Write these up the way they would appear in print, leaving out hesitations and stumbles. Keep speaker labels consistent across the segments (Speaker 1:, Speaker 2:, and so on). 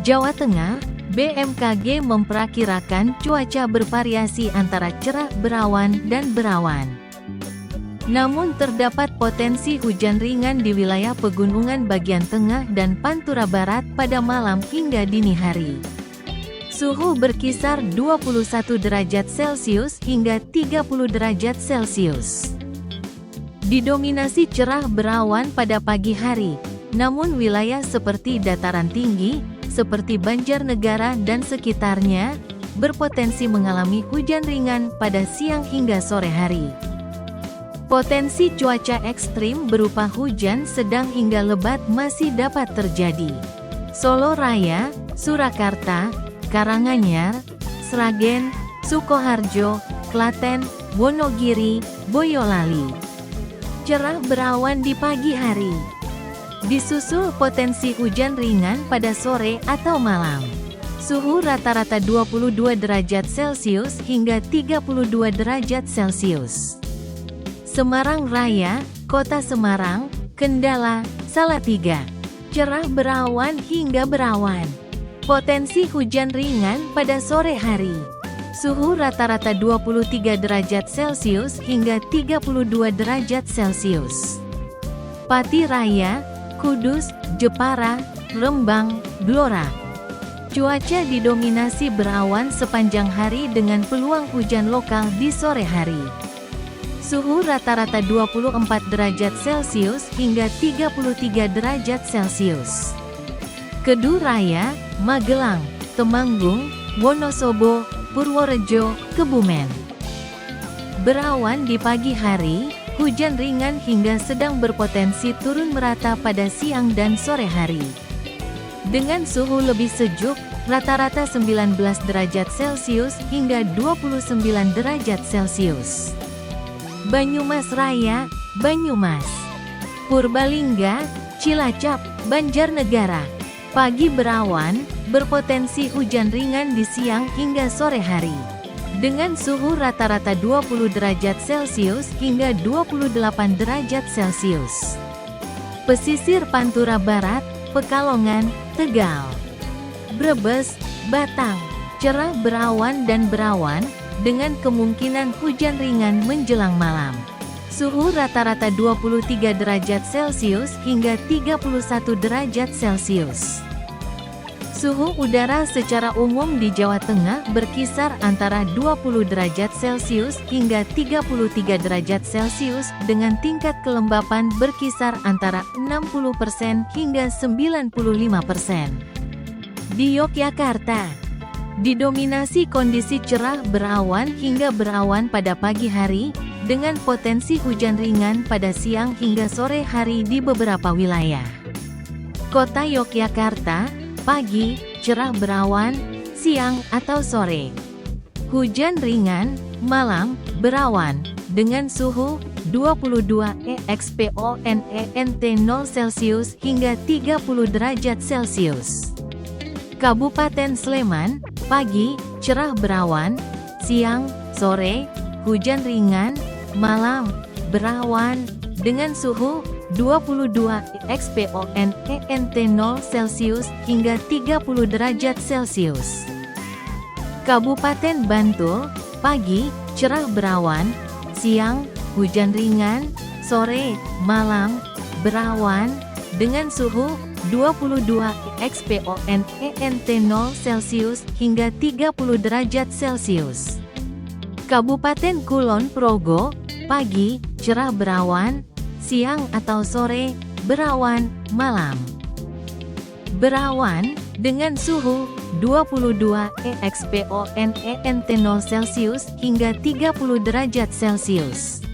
Speaker 1: Jawa Tengah, BMKG memperkirakan cuaca bervariasi antara cerah berawan dan berawan. Namun terdapat potensi hujan ringan di wilayah pegunungan bagian tengah dan Pantura Barat pada malam hingga dini hari. Suhu berkisar 21 derajat Celcius hingga 30 derajat Celcius. Didominasi cerah berawan pada pagi hari, namun wilayah seperti dataran tinggi, seperti Banjarnegara dan sekitarnya, berpotensi mengalami hujan ringan pada siang hingga sore hari. Potensi cuaca ekstrim berupa hujan sedang hingga lebat masih dapat terjadi. Solo Raya, Surakarta, Karanganyar, Sragen, Sukoharjo, Klaten, Wonogiri, Boyolali. Cerah berawan di pagi hari. Disusul potensi hujan ringan pada sore atau malam. Suhu rata-rata 22 derajat Celcius hingga 32 derajat Celcius. Semarang Raya, Kota Semarang, Kendala, Salatiga. Cerah berawan hingga berawan. Potensi hujan ringan pada sore hari. Suhu rata-rata 23 derajat Celcius hingga 32 derajat Celcius. Pati Raya, Kudus, Jepara, Rembang, Blora. Cuaca didominasi berawan sepanjang hari dengan peluang hujan lokal di sore hari. Suhu rata-rata 24 derajat Celcius hingga 33 derajat Celcius. Kedu Raya, Magelang, Temanggung, Wonosobo, Purworejo, Kebumen. Berawan di pagi hari, hujan ringan hingga sedang berpotensi turun merata pada siang dan sore hari. Dengan suhu lebih sejuk, rata-rata 19 derajat Celcius hingga 29 derajat Celcius. Banyumas Raya, Banyumas. Purbalingga, Cilacap, Banjarnegara. Pagi berawan, berpotensi hujan ringan di siang hingga sore hari. Dengan suhu rata-rata 20 derajat Celcius hingga 28 derajat Celcius. Pesisir Pantura Barat, Pekalongan, Tegal, Brebes, Batang. Cerah berawan dan berawan, dengan kemungkinan hujan ringan menjelang malam. Suhu rata-rata 23 derajat Celcius hingga 31 derajat Celcius. Suhu udara secara umum di Jawa Tengah berkisar antara 20 derajat Celcius hingga 33 derajat Celcius dengan tingkat kelembapan berkisar antara 60% hingga 95%. Di Yogyakarta, didominasi kondisi cerah berawan hingga berawan pada pagi hari, dengan potensi hujan ringan pada siang hingga sore hari di beberapa wilayah. Kota Yogyakarta, pagi, cerah berawan, siang atau sore. Hujan ringan, malam, berawan, dengan suhu 22 EXPONENT 0 Celcius hingga 30 derajat Celcius. Kabupaten Sleman, pagi, cerah berawan, siang, sore, hujan ringan, malam, berawan, dengan suhu 22 EXPONENT 0 Celcius hingga 30 derajat Celcius. Kabupaten Bantul, pagi, cerah berawan, siang, hujan ringan, sore, malam, berawan, dengan suhu 22 EXPONENT 0 Celcius hingga 30 derajat Celcius. Kabupaten Kulon Progo, pagi, cerah berawan, siang atau sore, berawan, malam. Berawan, dengan suhu 22 EXPONENT 0 Celcius hingga 30 derajat Celcius.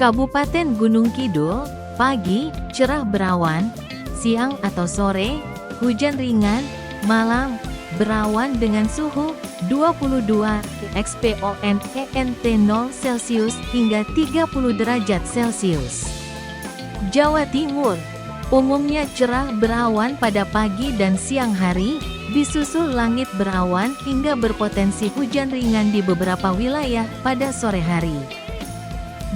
Speaker 1: Kabupaten Gunung Kidul, pagi, cerah berawan, siang atau sore, hujan ringan, malam, berawan dengan suhu 22 EXPONENT 0 Celcius hingga 30 derajat Celcius. Jawa Timur, umumnya cerah berawan pada pagi dan siang hari, disusul langit berawan hingga berpotensi hujan ringan di beberapa wilayah pada sore hari.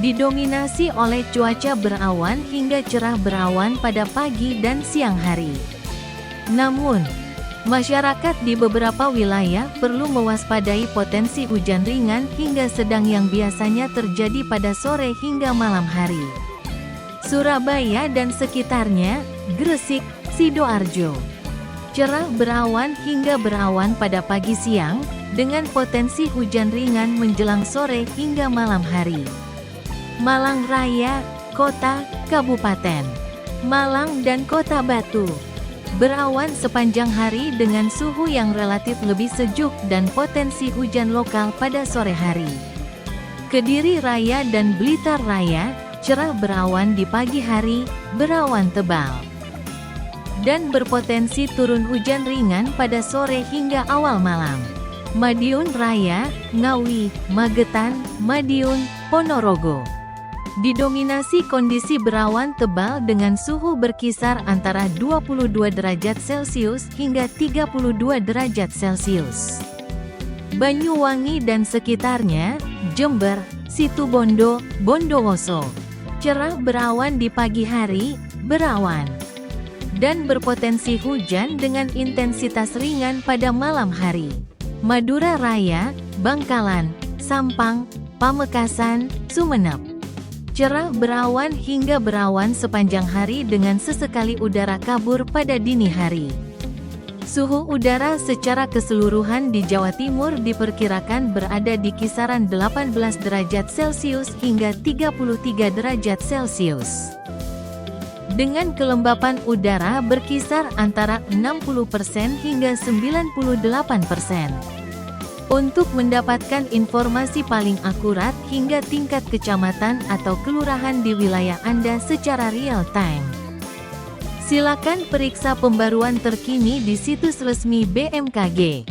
Speaker 1: Didominasi oleh cuaca berawan hingga cerah berawan pada pagi dan siang hari. Namun, Masyarakat di beberapa wilayah perlu mewaspadai potensi hujan ringan hingga sedang yang biasanya terjadi pada sore hingga malam hari. Surabaya dan sekitarnya, Gresik, Sidoarjo. Cerah berawan hingga berawan pada pagi siang, dengan potensi hujan ringan menjelang sore hingga malam hari. Malang Raya, Kota, Kabupaten Malang dan Kota Batu. Berawan sepanjang hari dengan suhu yang relatif lebih sejuk dan potensi hujan lokal pada sore hari. Kediri Raya dan Blitar Raya, cerah berawan di pagi hari, berawan tebal. Dan berpotensi turun hujan ringan pada sore hingga awal malam. Madiun Raya, Ngawi, Magetan, Madiun, Ponorogo. Didominasi kondisi berawan tebal dengan suhu berkisar antara 22 derajat Celcius hingga 32 derajat Celcius. Banyuwangi dan sekitarnya, Jember, Situbondo, Bondowoso. Cerah berawan di pagi hari, berawan. Dan berpotensi hujan dengan intensitas ringan pada malam hari. Madura Raya, Bangkalan, Sampang, Pamekasan, Sumeneb. Cerah berawan hingga berawan sepanjang hari dengan sesekali udara kabur pada dini hari. Suhu udara secara keseluruhan di Jawa Timur diperkirakan berada di kisaran 18 derajat Celcius hingga 33 derajat Celcius. Dengan kelembapan udara berkisar antara 60% hingga 98%. Untuk mendapatkan informasi paling akurat hingga tingkat kecamatan atau kelurahan di wilayah Anda secara real time, silakan periksa pembaruan terkini di situs resmi BMKG.